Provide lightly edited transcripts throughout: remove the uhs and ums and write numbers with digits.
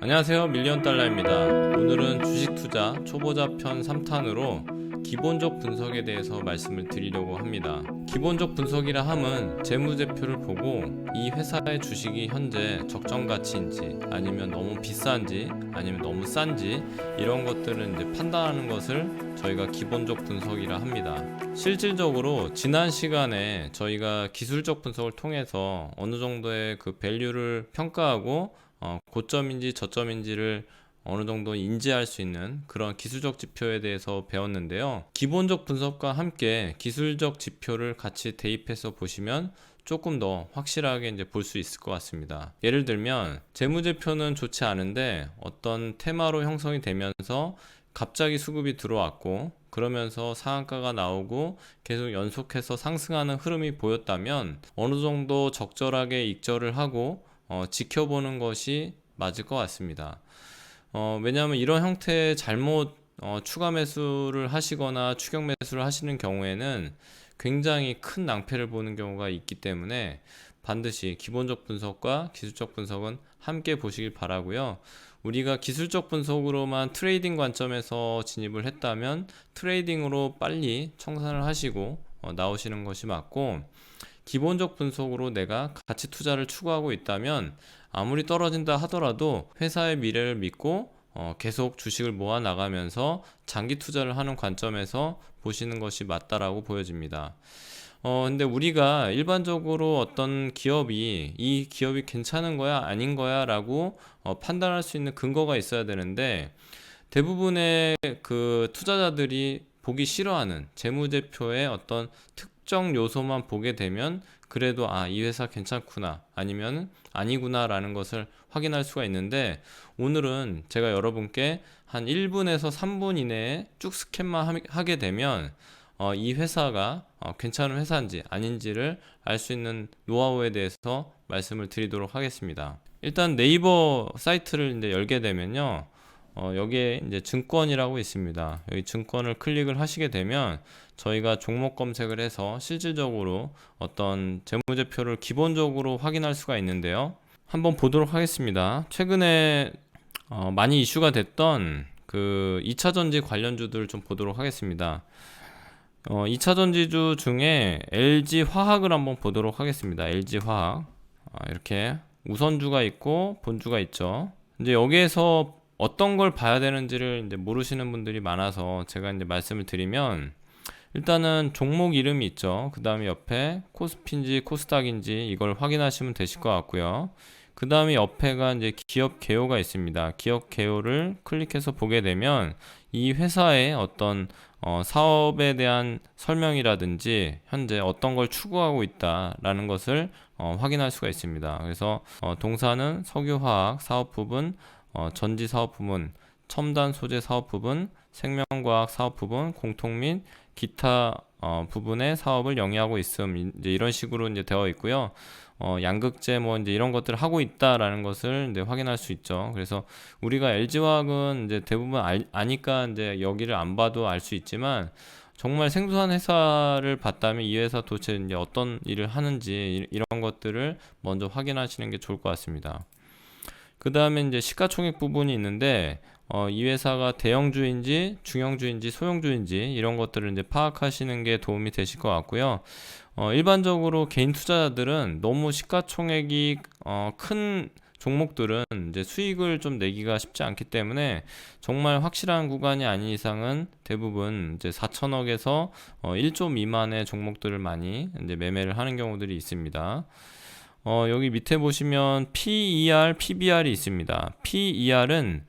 안녕하세요, 밀리언달러입니다. 오늘은 주식 투자 초보자 편 3탄으로 기본적 분석에 대해서 말씀을 드리려고 합니다. 기본적 분석이라 함은 재무제표를 보고 이 회사의 주식이 현재 적정 가치인지 아니면 너무 비싼지 아니면 너무 싼지 이런 것들을 이제 판단하는 것을 저희가 기본적 분석이라 합니다. 실질적으로 지난 시간에 저희가 기술적 분석을 통해서 어느 정도의 그 밸류를 평가하고 고점인지 저점인지를 어느 정도 인지할 수 있는 그런 기술적 지표에 대해서 배웠는데요. 기본적 분석과 함께 기술적 지표를 같이 대입해서 보시면 조금 더 확실하게 이제 볼 수 있을 것 같습니다. 예를 들면 재무제표는 좋지 않은데 어떤 테마로 형성이 되면서 갑자기 수급이 들어왔고 그러면서 상한가가 나오고 계속 연속해서 상승하는 흐름이 보였다면 어느 정도 적절하게 익절을 하고 지켜보는 것이 맞을 것 같습니다. 왜냐하면 이런 형태의 잘못 추가 매수를 하시거나 추격 매수를 하시는 경우에는 굉장히 큰 낭패를 보는 경우가 있기 때문에 반드시 기본적 분석과 기술적 분석은 함께 보시길 바라고요. 우리가 기술적 분석으로만 트레이딩 관점에서 진입을 했다면 트레이딩으로 빨리 청산을 하시고 나오시는 것이 맞고, 기본적 분석으로 내가 가치 투자를 추구하고 있다면 아무리 떨어진다 하더라도 회사의 미래를 믿고 계속 주식을 모아 나가면서 장기 투자를 하는 관점에서 보시는 것이 맞다라고 보여집니다. 근데 우리가 일반적으로 어떤 기업이 이 기업이 괜찮은 거야 아닌 거야 라고 판단할 수 있는 근거가 있어야 되는데, 대부분의 그 투자자들이 보기 싫어하는 재무제표의 어떤 특정 요소만 보게 되면 그래도 이 회사 괜찮구나 아니면 아니구나 라는 것을 확인할 수가 있는데, 오늘은 제가 여러분께 한 1분에서 3분 이내에 쭉 스캔만 하게 되면 이 회사가 괜찮은 회사인지 아닌지를 알 수 있는 노하우에 대해서 말씀을 드리도록 하겠습니다. 일단 네이버 사이트를 이제 열게 되면요, 여기에 이제 증권이라고 있습니다. 여기 증권을 클릭을 하시게 되면 저희가 종목 검색을 해서 실질적으로 어떤 재무제표를 기본적으로 확인할 수가 있는데요. 한번 보도록 하겠습니다. 최근에 많이 이슈가 됐던 그 2차전지 관련주들을 좀 보도록 하겠습니다. 2차전지주 중에 LG화학을 한번 보도록 하겠습니다. LG화학. 이렇게 우선주가 있고 본주가 있죠. 이제 여기에서 어떤 걸 봐야 되는지를 이제 모르시는 분들이 많아서 제가 이제 말씀을 드리면, 일단은 종목 이름이 있죠. 그 다음에 옆에 코스피인지 코스닥인지 이걸 확인하시면 되실 것 같고요. 그 다음에 옆에가 이제 기업 개요가 있습니다. 기업 개요를 클릭해서 보게 되면 이 회사의 어떤 사업에 대한 설명이라든지 현재 어떤 걸 추구하고 있다라는 것을 확인할 수가 있습니다. 그래서 동사는 석유화학 사업 부분, 전지 사업 부분, 첨단 소재 사업 부분, 생명과학 사업 부분, 공통 및 기타 부분의 사업을 영위하고 있음, 이제 이런 식으로 이제 되어 있고요. 양극재 이제 이런 것들을 하고 있다라는 것을 이제 확인할 수 있죠. 그래서 우리가 LG화학은 이제 대부분 아니까 이제 여기를 안 봐도 알 수 있지만, 정말 생소한 회사를 봤다면 이 회사 도대체 이제 어떤 일을 하는지 이런 것들을 먼저 확인하시는 게 좋을 것 같습니다. 그 다음에 이제 시가총액 부분이 있는데, 이 회사가 대형주인지 중형주인지 소형주인지 이런 것들을 이제 파악하시는 게 도움이 되실 것 같고요. 일반적으로 개인 투자자들은 너무 시가총액이 큰 종목들은 이제 수익을 좀 내기가 쉽지 않기 때문에 정말 확실한 구간이 아닌 이상은 대부분 이제 4천억에서 1조 미만의 종목들을 많이 이제 매매를 하는 경우들이 있습니다. 여기 밑에 보시면 PER, PBR이 있습니다. PER은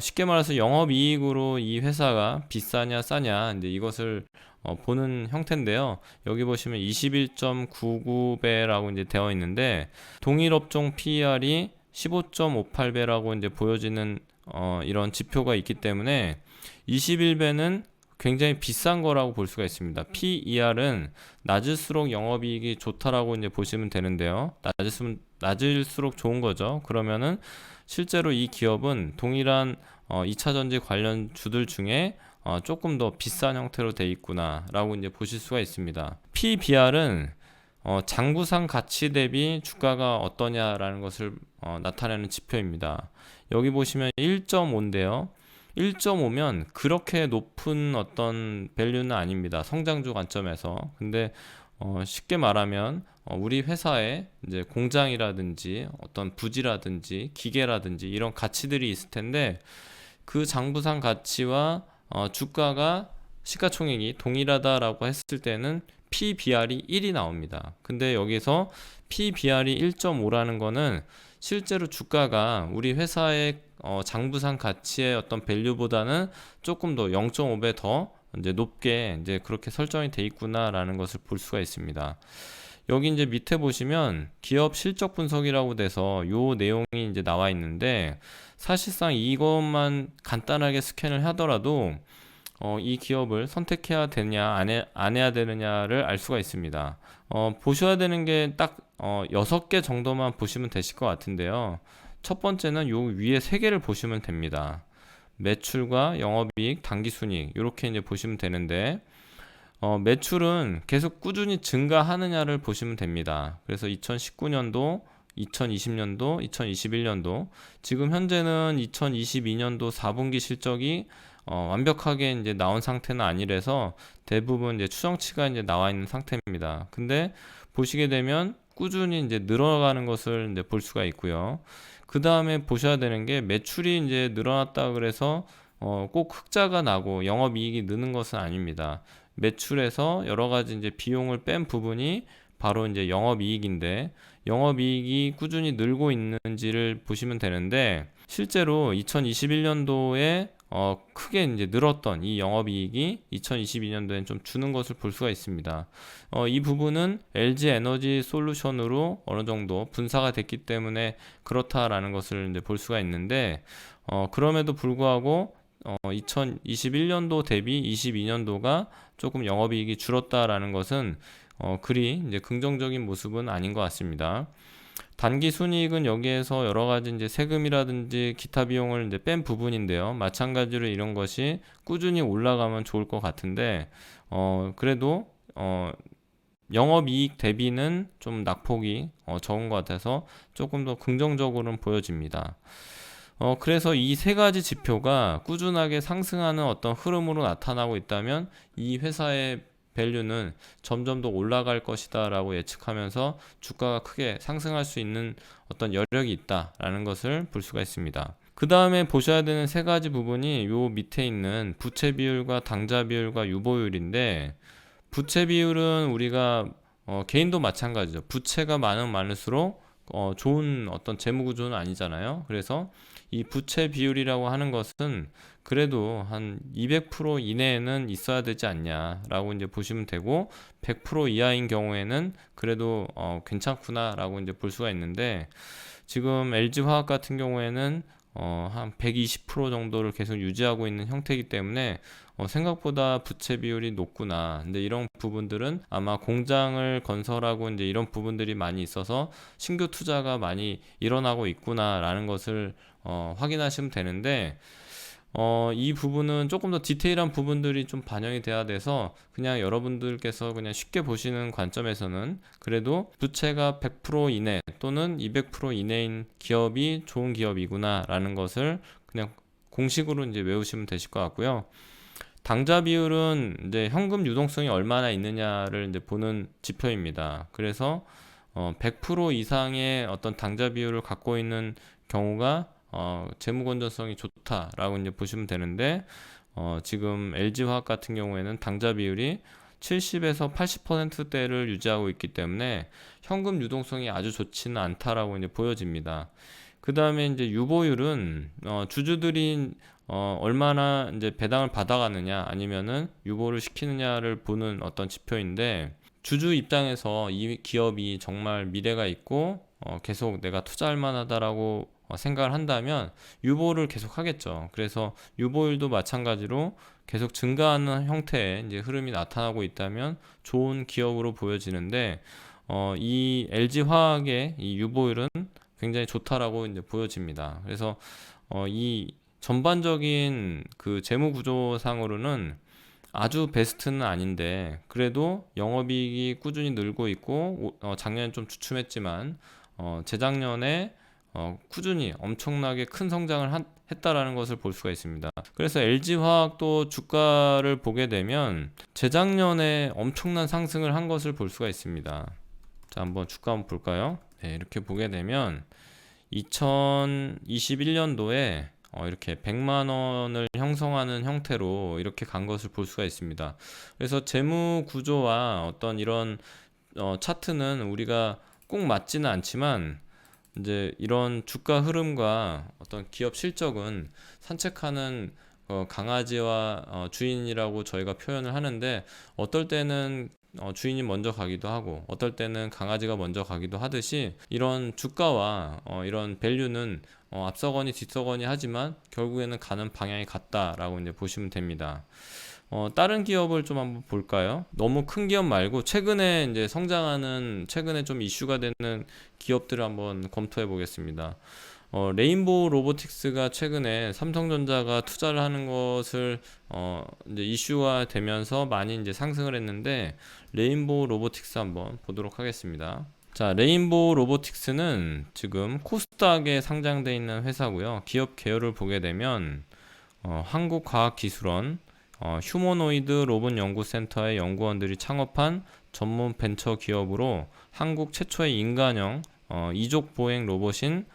쉽게 말해서 영업이익으로 이 회사가 비싸냐 싸냐 이제 이것을 보는 형태인데요. 여기 보시면 21.99배라고 이제 되어 있는데, 동일 업종 PER이 15.58배라고 이제 보여지는 이런 지표가 있기 때문에 21배는 굉장히 비싼 거라고 볼 수가 있습니다. PER은 낮을수록 영업이익이 좋다라고 이제 보시면 되는데요. 낮을수록 좋은 거죠. 그러면은 실제로 이 기업은 동일한 2차전지 관련 주들 중에 조금 더 비싼 형태로 돼 있구나 라고 이제 보실 수가 있습니다. PBR은 장부상 가치 대비 주가가 어떠냐라는 것을 나타내는 지표입니다. 여기 보시면 1.5인데요. 1.5면 그렇게 높은 어떤 밸류는 아닙니다. 성장주 관점에서. 근데 쉽게 말하면 우리 회사에 이제 공장이라든지 어떤 부지라든지 기계라든지 이런 가치들이 있을 텐데 그 장부상 가치와 주가가 시가총액이 동일하다라고 했을 때는 PBR이 1이 나옵니다. 근데 여기서 PBR이 1.5라는 거는 실제로 주가가 우리 회사의 장부상 가치의 어떤 밸류보다는 조금 더 0.5배 더 이제 높게 이제 그렇게 설정이 돼 있구나라는 것을 볼 수가 있습니다. 여기 이제 밑에 보시면 기업 실적 분석이라고 돼서 요 내용이 이제 나와 있는데 사실상 이것만 간단하게 스캔을 하더라도 이 기업을 선택해야 되냐 안 해야 되느냐를 알 수가 있습니다. 보셔야 되는 게 딱 6개 정도만 보시면 되실 것 같은데요. 첫 번째는 요 위에 3개를 보시면 됩니다. 매출과 영업이익, 당기순이익 이렇게 이제 보시면 되는데 매출은 계속 꾸준히 증가하느냐를 보시면 됩니다. 그래서 2019년도, 2020년도, 2021년도 지금 현재는 2022년도 4분기 실적이 완벽하게 이제 나온 상태는 아니라서 대부분 이제 추정치가 이제 나와 있는 상태입니다. 근데 보시게 되면 꾸준히 이제 늘어가는 것을 이제 볼 수가 있고요. 그 다음에 보셔야 되는 게 매출이 이제 늘어났다 그래서 꼭 흑자가 나고 영업이익이 느는 것은 아닙니다. 매출에서 여러 가지 이제 비용을 뺀 부분이 바로 이제 영업이익인데 영업이익이 꾸준히 늘고 있는지를 보시면 되는데 실제로 2021년도에 크게 이제 늘었던 이 영업이익이 2022년도엔 좀 주는 것을 볼 수가 있습니다. 이 부분은 LG 에너지 솔루션으로 어느 정도 분사가 됐기 때문에 그렇다라는 것을 이제 볼 수가 있는데 그럼에도 불구하고 2021년도 대비 22년도가 조금 영업이익이 줄었다라는 것은 그리 이제 긍정적인 모습은 아닌 것 같습니다. 단기 순이익은 여기에서 여러 가지 이제 세금이라든지 기타 비용을 이제 뺀 부분인데요. 마찬가지로 이런 것이 꾸준히 올라가면 좋을 것 같은데, 그래도, 영업이익 대비는 좀 낙폭이 적은 것 같아서 조금 더 긍정적으로는 보여집니다. 그래서 이 3가지 지표가 꾸준하게 상승하는 어떤 흐름으로 나타나고 있다면 이 회사의 밸류는 점점 더 올라갈 것이다 라고 예측하면서 주가가 크게 상승할 수 있는 어떤 여력이 있다라는 것을 볼 수가 있습니다. 그 다음에 보셔야 되는 3가지 부분이 요 밑에 있는 부채 비율과 당좌 비율과 유보율인데 부채 비율은 우리가 개인도 마찬가지죠. 부채가 많을수록 좋은 어떤 재무 구조는 아니잖아요. 그래서 이 부채 비율이라고 하는 것은 그래도 한 200% 이내에는 있어야 되지 않냐라고 이제 보시면 되고 100% 이하인 경우에는 그래도 괜찮구나라고 이제 볼 수가 있는데 지금 LG화학 같은 경우에는 한 120% 정도를 계속 유지하고 있는 형태이기 때문에 생각보다 부채 비율이 높구나. 근데 이런 부분들은 아마 공장을 건설하고 이제 이런 부분들이 많이 있어서 신규 투자가 많이 일어나고 있구나라는 것을 확인하시면 되는데 이 부분은 조금 더 디테일한 부분들이 좀 반영이 돼야 돼서 그냥 여러분들께서 그냥 쉽게 보시는 관점에서는 그래도 부채가 100% 이내 또는 200% 이내인 기업이 좋은 기업이구나 라는 것을 그냥 공식으로 이제 외우시면 되실 것 같고요. 당좌 비율은 이제 현금 유동성이 얼마나 있느냐를 이제 보는 지표입니다. 그래서 100% 이상의 어떤 당좌 비율을 갖고 있는 경우가 재무 건전성이 좋다라고 이제 보시면 되는데 지금 LG화학 같은 경우에는 당좌 비율이 70에서 80%대를 유지하고 있기 때문에 현금 유동성이 아주 좋지는 않다라고 이제 보여집니다. 그 다음에 이제 유보율은 주주들이 얼마나 이제 배당을 받아가느냐 아니면은 유보를 시키느냐를 보는 어떤 지표인데 주주 입장에서 이 기업이 정말 미래가 있고 계속 내가 투자할 만하다라고 생각을 한다면 유보를 계속 하겠죠. 그래서 유보율도 마찬가지로 계속 증가하는 형태의 이제 흐름이 나타나고 있다면 좋은 기업으로 보여지는데 이 LG화학의 이 유보율은 굉장히 좋다라고 이제 보여집니다. 그래서 이 전반적인 그 재무 구조상으로는 아주 베스트는 아닌데 그래도 영업이익이 꾸준히 늘고 있고 작년에 좀 주춤했지만 재작년에 꾸준히 엄청나게 큰 성장을 했다라는 것을 볼 수가 있습니다. 그래서 LG화학도 주가를 보게 되면 재작년에 엄청난 상승을 한 것을 볼 수가 있습니다. 자, 한번 주가 한번 볼까요? 네, 이렇게 보게 되면 2021년도에 이렇게 100만 원을 형성하는 형태로 이렇게 간 것을 볼 수가 있습니다. 그래서 재무 구조와 어떤 이런 차트는 우리가 꼭 맞지는 않지만 이제 이런 주가 흐름과 어떤 기업 실적은 산책하는 강아지와 주인이라고 저희가 표현을 하는데 어떨 때는 주인이 먼저 가기도 하고 어떨 때는 강아지가 먼저 가기도 하듯이 이런 주가와 이런 밸류는 앞서거니 뒤서거니 하지만 결국에는 가는 방향이 같다라고 이제 보시면 됩니다. 다른 기업을 좀 한번 볼까요? 너무 큰 기업 말고 최근에 이제 성장하는 최근에 좀 이슈가 되는 기업들을 한번 검토해 보겠습니다. 레인보우 로보틱스가 최근에 삼성전자가 투자를 하는 것을 이제 이슈가 되면서 많이 이제 상승을 했는데 레인보우 로보틱스 한번 보도록 하겠습니다. 자, 레인보우 로보틱스는 지금 코스닥에 상장되어 있는 회사고요. 기업 계열을 보게 되면 한국과학기술원, 휴머노이드 로봇 연구센터의 연구원들이 창업한 전문 벤처 기업으로 한국 최초의 인간형 이족 보행 로봇인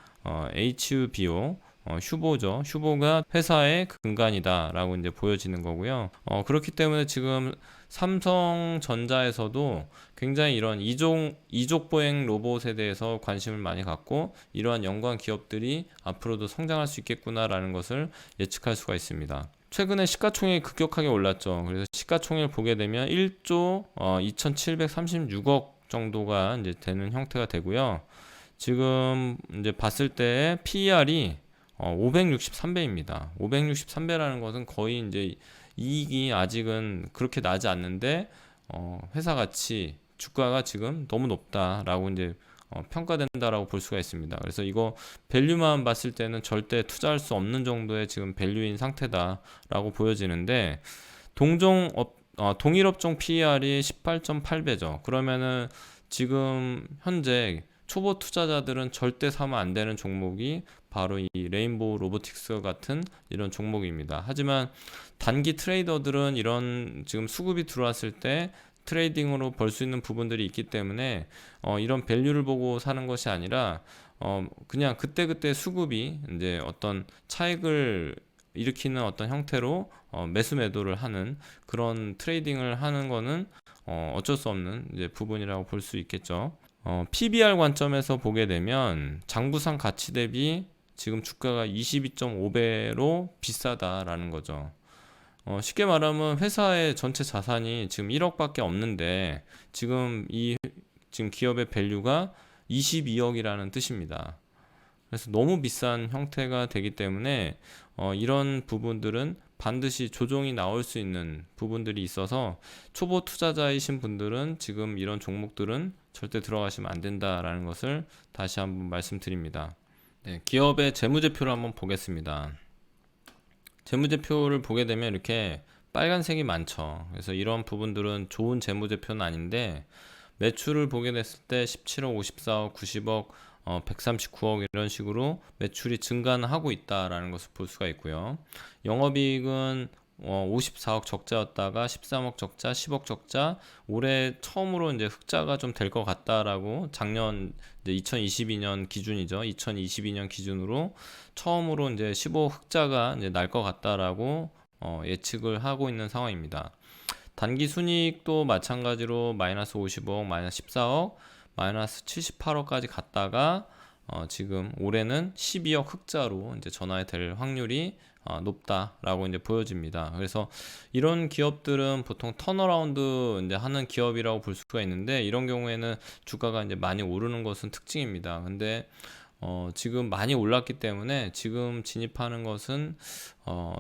HUBO 휴보죠. 휴보가 회사의 근간이다 라고 이제 보여지는 거고요. 그렇기 때문에 지금 삼성전자에서도 굉장히 이런 이족 보행 로봇에 대해서 관심을 많이 갖고 이러한 연관 기업들이 앞으로도 성장할 수 있겠구나라는 것을 예측할 수가 있습니다. 최근에 시가총액이 급격하게 올랐죠. 그래서 시가총액을 보게 되면 1조 2,736억 정도가 이제 되는 형태가 되고요. 지금 이제 봤을 때 PER이 563배입니다. 563배라는 것은 거의 이제 이익이 아직은 그렇게 나지 않는데 회사 가치 주가가 지금 너무 높다라고 이제 평가된다라고 볼 수가 있습니다. 그래서 이거 밸류만 봤을 때는 절대 투자할 수 없는 정도의 지금 밸류인 상태다라고 보여지는데 동일업종 PER이 18.8배죠. 그러면은 지금 현재 초보 투자자들은 절대 사면 안 되는 종목이 바로 이 레인보우 로보틱스 같은 이런 종목입니다. 하지만 단기 트레이더들은 이런 지금 수급이 들어왔을 때 트레이딩으로 벌 수 있는 부분들이 있기 때문에 이런 밸류를 보고 사는 것이 아니라 그냥 그때그때 수급이 이제 어떤 차익을 일으키는 어떤 형태로 매수 매도를 하는 그런 트레이딩을 하는 거는 어쩔 수 없는 이제 부분이라고 볼 수 있겠죠. PBR 관점에서 보게 되면 장부상 가치 대비 지금 주가가 22.5배로 비싸다라는 거죠. 쉽게 말하면 회사의 전체 자산이 지금 1억밖에 없는데 지금 지금 기업의 밸류가 22억이라는 뜻입니다. 그래서 너무 비싼 형태가 되기 때문에 이런 부분들은 반드시 조정이 나올 수 있는 부분들이 있어서 초보 투자자이신 분들은 지금 이런 종목들은 절대 들어가시면 안 된다라는 것을 다시 한번 말씀드립니다. 네, 기업의 재무제표를 한번 보겠습니다. 재무제표를 보게 되면 이렇게 빨간색이 많죠. 그래서 이런 부분들은 좋은 재무제표는 아닌데 매출을 보게 됐을 때 17억, 54억, 90억, 139억 이런 식으로 매출이 증가는 하고 있다라는 것을 볼 수가 있고요. 영업이익은 54억 적자였다가 13억 적자, 10억 적자, 올해 처음으로 이제 흑자가 좀 될 것 같다라고 작년 이제 2022년 기준이죠. 2022년 기준으로 처음으로 이제 15억 흑자가 이제 날 것 같다라고 예측을 하고 있는 상황입니다. 단기 순이익도 마찬가지로 마이너스 55억, 마이너스 14억, 마이너스 78억까지 갔다가 지금 올해는 12억 흑자로 이제 전환이 될 확률이 높다라고 이제 보여집니다. 그래서 이런 기업들은 보통 턴어라운드 이제 하는 기업이라고 볼 수가 있는데 이런 경우에는 주가가 이제 많이 오르는 것은 특징입니다. 근데 지금 많이 올랐기 때문에 지금 진입하는 것은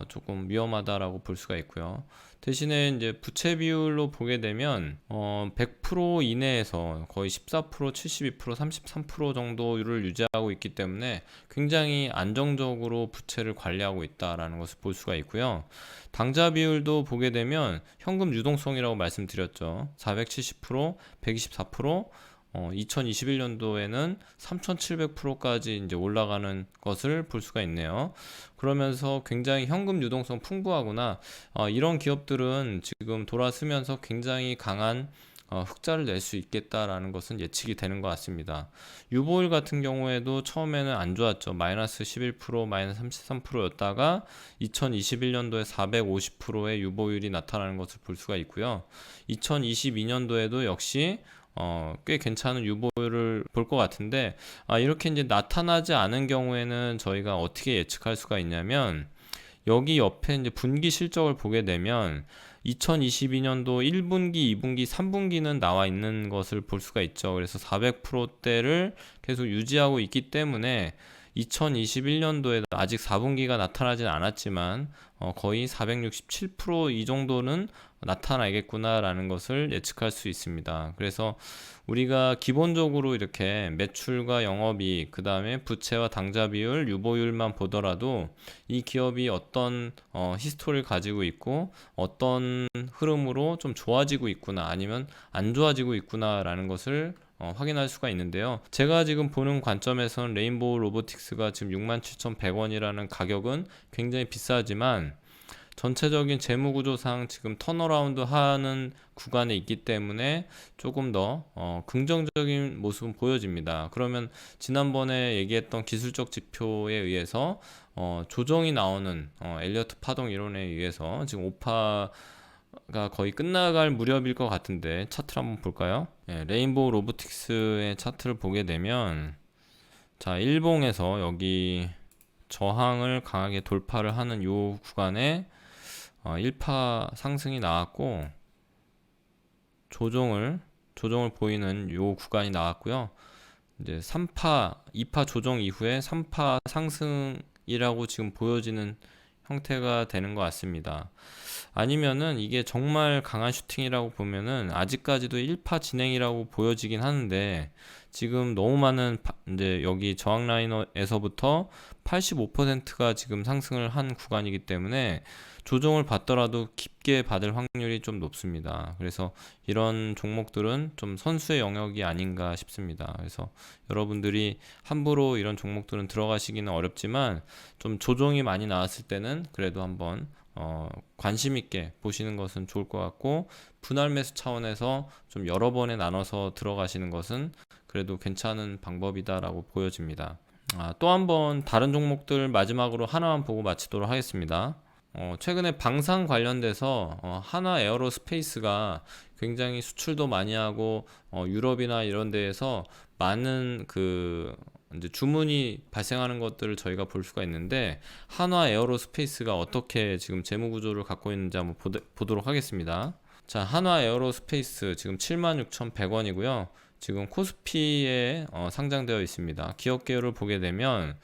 조금 위험하다라고 볼 수가 있고요. 대신에 이제 부채 비율로 보게 되면 100% 이내에서 거의 14%, 72%, 33% 정도를 유지하고 있기 때문에 굉장히 안정적으로 부채를 관리하고 있다라는 것을 볼 수가 있고요. 당좌 비율도 보게 되면 현금 유동성이라고 말씀드렸죠. 470%, 124%, 2021년도에는 3,700%까지 이제 올라가는 것을 볼 수가 있네요. 그러면서 굉장히 현금 유동성 풍부하구나. 이런 기업들은 지금 돌아서면서 굉장히 강한 흑자를 낼 수 있겠다라는 것은 예측이 되는 것 같습니다. 유보율 같은 경우에도 처음에는 안 좋았죠. 마이너스 11%, 마이너스 33%였다가 2021년도에 450%의 유보율이 나타나는 것을 볼 수가 있고요. 2022년도에도 역시 꽤 괜찮은 유보율을 볼 것 같은데, 이렇게 이제 나타나지 않은 경우에는 저희가 어떻게 예측할 수가 있냐면, 여기 옆에 이제 분기 실적을 보게 되면 2022년도 1분기, 2분기, 3분기는 나와 있는 것을 볼 수가 있죠. 그래서 400%대를 계속 유지하고 있기 때문에 2021년도에도 아직 4분기가 나타나진 않았지만 거의 467%이 정도는 나타나겠구나라는 것을 예측할 수 있습니다. 그래서 우리가 기본적으로 이렇게 매출과 영업이익, 그 다음에 부채와 당좌 비율, 유보율만 보더라도 이 기업이 어떤 히스토리를 가지고 있고 어떤 흐름으로 좀 좋아지고 있구나, 아니면 안 좋아지고 있구나라는 것을 확인할 수가 있는데요. 제가 지금 보는 관점에서는 레인보우 로보틱스가 지금 67,100원이라는 가격은 굉장히 비싸지만 전체적인 재무구조상 지금 턴어라운드 하는 구간에 있기 때문에 조금 더 긍정적인 모습은 보여집니다. 그러면 지난번에 얘기했던 기술적 지표에 의해서 조정이 나오는 엘리어트 파동 이론에 의해서 지금 오파가 거의 끝나갈 무렵일 것 같은데 차트를 한번 볼까요? 레인보우 로보틱스의 차트를 보게 되면, 자, 일봉에서 여기 저항을 강하게 돌파를 하는 요 구간에 1파 상승이 나왔고 조정을 보이는 요 구간이 나왔고요. 이제 3파, 2파 조정 이후에 3파 상승이라고 지금 보여지는 형태가 되는 것 같습니다. 아니면은 이게 정말 강한 슈팅이라고 보면은 아직까지도 1파 진행이라고 보여지긴 하는데, 지금 너무 많은 이제 여기 저항 라인에서부터 85%가 지금 상승을 한 구간이기 때문에 조정을 받더라도 깊게 받을 확률이 좀 높습니다. 그래서 이런 종목들은 좀 선수의 영역이 아닌가 싶습니다. 그래서 여러분들이 함부로 이런 종목들은 들어가시기는 어렵지만 좀 조정이 많이 나왔을 때는 그래도 한번 관심 있게 보시는 것은 좋을 것 같고, 분할 매수 차원에서 좀 여러 번에 나눠서 들어가시는 것은 그래도 괜찮은 방법이다라고 보여집니다. 또 한번 다른 종목들 마지막으로 하나만 보고 마치도록 하겠습니다. 최근에 방산 관련돼서 하나 에어로스페이스가 굉장히 수출도 많이 하고 유럽이나 이런 데에서 많은 이제 주문이 발생하는 것들을 저희가 볼 수가 있는데, 한화 에어로스페이스가 어떻게 지금 재무 구조를 갖고 있는지 한번 보도록 하겠습니다. 자, 한화 에어로스페이스 지금 76,100원이고요. 지금 코스피에 상장되어 있습니다. 기업 개요를 보게 되면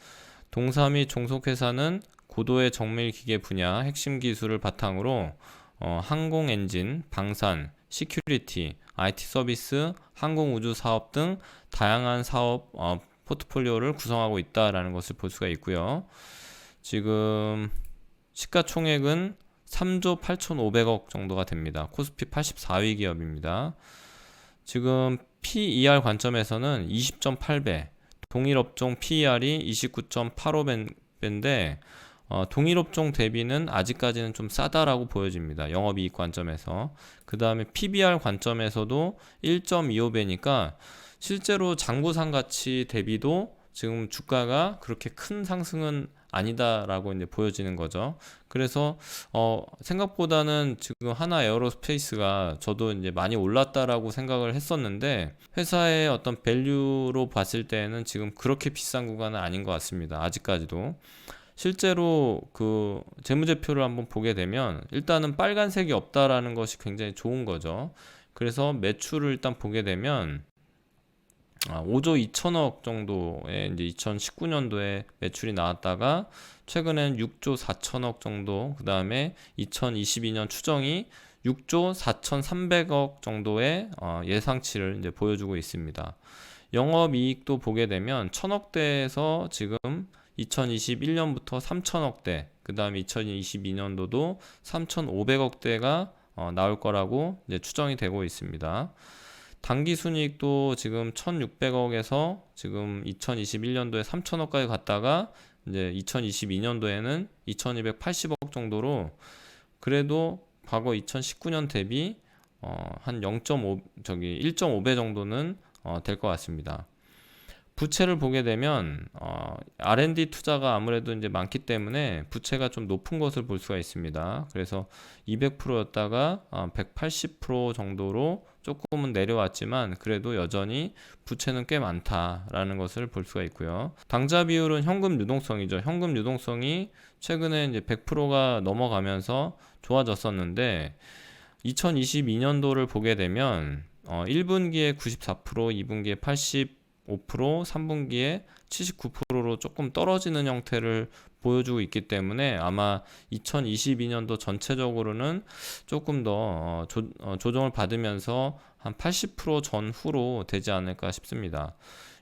동사미 종속회사는 고도의 정밀 기계 분야 핵심 기술을 바탕으로 항공 엔진, 방산, 시큐리티, IT 서비스, 항공 우주 사업 등 다양한 사업 포트폴리오를 구성하고 있다라는 것을 볼 수가 있고요. 지금 시가총액은 3조 8,500억 정도가 됩니다. 코스피 84위 기업입니다. 지금 PER 관점에서는 20.8배, 동일업종 PER이 29.85배인데 동일업종 대비는 아직까지는 좀 싸다라고 보여집니다. 영업이익 관점에서. 그 다음에 PBR 관점에서도 1.25배니까 실제로 장부상 가치 대비도 지금 주가가 그렇게 큰 상승은 아니다라고 이제 보여지는 거죠. 그래서 생각보다는 지금 하나 에어로스페이스가 저도 이제 많이 올랐다라고 생각을 했었는데, 회사의 어떤 밸류로 봤을 때는 지금 그렇게 비싼 구간은 아닌 것 같습니다. 아직까지도. 실제로 그 재무제표를 한번 보게 되면 일단은 빨간색이 없다라는 것이 굉장히 좋은 거죠. 그래서 매출을 일단 보게 되면 5조 2천억 정도의 이제 2019년도에 매출이 나왔다가 최근엔 6조 4천억 정도, 그 다음에 2022년 추정이 6조 4,300억 정도의 예상치를 이제 보여주고 있습니다. 영업이익도 보게 되면 1,000억대에서 지금 2021년부터 3,000억대, 그 다음에 2022년도도 3,500억대가 나올 거라고 이제 추정이 되고 있습니다. 당기순이익도 지금 1,600억에서 지금 2021년도에 3,000억까지 갔다가 이제 2022년도에는 2,280억 정도로, 그래도 과거 2019년 대비 한 1.5배 정도는 될 것 같습니다. 부채를 보게 되면 R&D 투자가 아무래도 이제 많기 때문에 부채가 좀 높은 것을 볼 수가 있습니다. 그래서 200%였다가 180% 정도로 조금은 내려왔지만 그래도 여전히 부채는 꽤 많다라는 것을 볼 수가 있고요. 당좌 비율은 현금 유동성이죠. 현금 유동성이 최근에 이제 100%가 넘어가면서 좋아졌었는데 2022년도를 보게 되면 1분기에 94%, 2분기에 85%, 3분기에 79%로 조금 떨어지는 형태를 보여주고 있기 때문에 아마 2022년도 전체적으로는 조금 더 조정을 받으면서 한 80% 전후로 되지 않을까 싶습니다.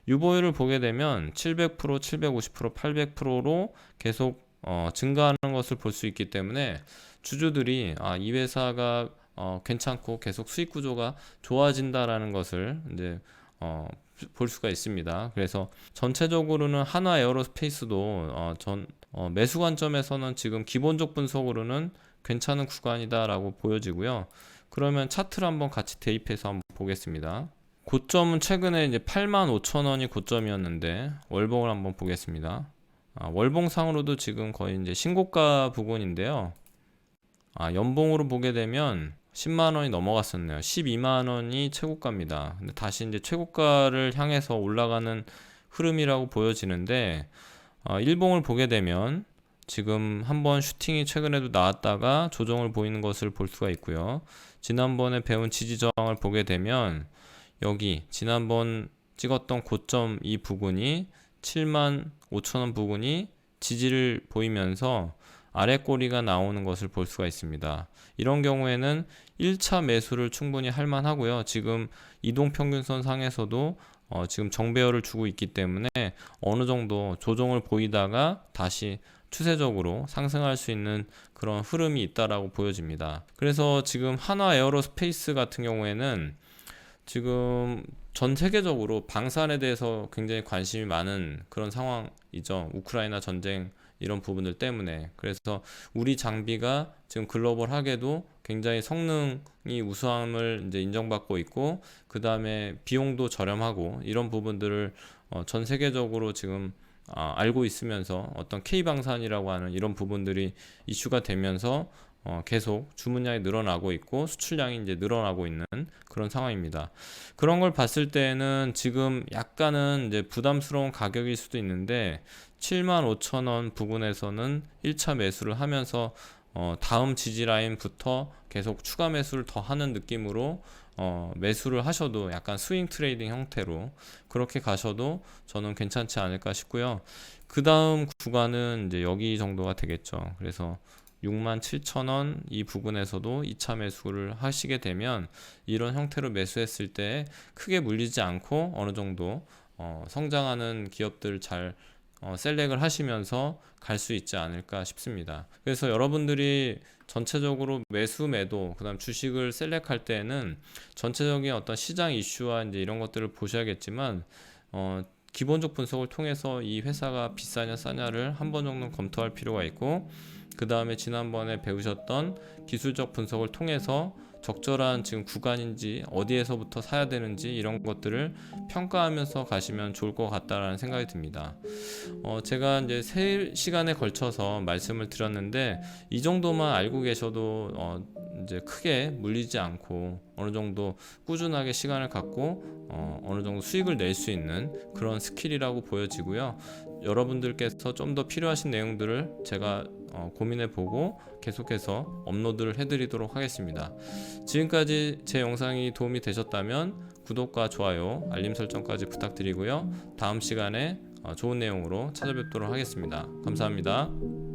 유보율을 보게 되면 700%, 750%, 800%로 계속 증가하는 것을 볼 수 있기 때문에 주주들이 이 회사가 괜찮고 계속 수익 구조가 좋아진다라는 것을 이제 볼 수가 있습니다. 그래서 전체적으로는 한화 에어로스페이스도 매수 관점에서는 지금 기본적 분석으로는 괜찮은 구간이다라고 보여지고요. 그러면 차트를 한번 같이 대입해서 한번 보겠습니다. 고점은 최근에 이제 85,000원이 고점이었는데 월봉을 한번 보겠습니다. 월봉상으로도 지금 거의 이제 신고가 부근인데요. 연봉으로 보게 되면 10만원이 넘어갔었네요. 12만원이 최고가입니다. 근데 다시 이제 최고가를 향해서 올라가는 흐름이라고 보여지는데, 일봉을 보게 되면 지금 한번 슈팅이 최근에도 나왔다가 조정을 보이는 것을 볼 수가 있고요. 지난번에 배운 지지저항을 보게 되면 여기 지난번 찍었던 고점 이 부분이 75,000원 부분이 지지를 보이면서 아래 꼬리가 나오는 것을 볼 수가 있습니다. 이런 경우에는 1차 매수를 충분히 할 만하고요. 지금 이동평균선 상에서도 지금 정배열을 주고 있기 때문에 어느 정도 조정을 보이다가 다시 추세적으로 상승할 수 있는 그런 흐름이 있다라고 보여집니다. 그래서 지금 한화 에어로스페이스 같은 경우에는 지금 전 세계적으로 방산에 대해서 굉장히 관심이 많은 그런 상황이죠. 우크라이나 전쟁 이런 부분들 때문에. 그래서 우리 장비가 지금 글로벌하게도 굉장히 성능이 우수함을 이제 인정받고 있고, 그 다음에 비용도 저렴하고 이런 부분들을 전 세계적으로 지금 알고 있으면서 어떤 K방산이라고 하는 이런 부분들이 이슈가 되면서 계속 주문량이 늘어나고 있고 수출량이 이제 늘어나고 있는 그런 상황입니다. 그런 걸 봤을 때는 지금 약간은 이제 부담스러운 가격일 수도 있는데 75,000원 부근에서는 1차 매수를 하면서 다음 지지 라인부터 계속 추가 매수를 더 하는 느낌으로 매수를 하셔도 약간 스윙 트레이딩 형태로 그렇게 가셔도 저는 괜찮지 않을까 싶고요. 그 다음 구간은 이제 여기 정도가 되겠죠. 그래서 67,000원 이 부분에서도 2차 매수를 하시게 되면 이런 형태로 매수했을 때 크게 물리지 않고 어느 정도 성장하는 기업들 잘 셀렉을 하시면서 갈 수 있지 않을까 싶습니다. 그래서 여러분들이 전체적으로 매수 매도 그다음 주식을 셀렉할 때는 전체적인 어떤 시장 이슈와 이제 이런 것들을 보셔야겠지만 기본적 분석을 통해서 이 회사가 비싸냐 싸냐를 한 번 정도 검토할 필요가 있고, 그 다음에 지난번에 배우셨던 기술적 분석을 통해서 적절한 지금 구간인지 어디에서부터 사야 되는지 이런 것들을 평가하면서 가시면 좋을 것 같다라는 생각이 듭니다. 제가 이제 3시간에 걸쳐서 말씀을 드렸는데 이 정도만 알고 계셔도 이제 크게 물리지 않고 어느 정도 꾸준하게 시간을 갖고 어느 정도 수익을 낼 수 있는 그런 스킬이라고 보여지고요. 여러분들께서 좀 더 필요하신 내용들을 제가 고민해보고 계속해서 업로드를 해드리도록 하겠습니다. 지금까지 제 영상이 도움이 되셨다면 구독과 좋아요, 알림 설정까지 부탁드리고요. 다음 시간에 좋은 내용으로 찾아뵙도록 하겠습니다. 감사합니다.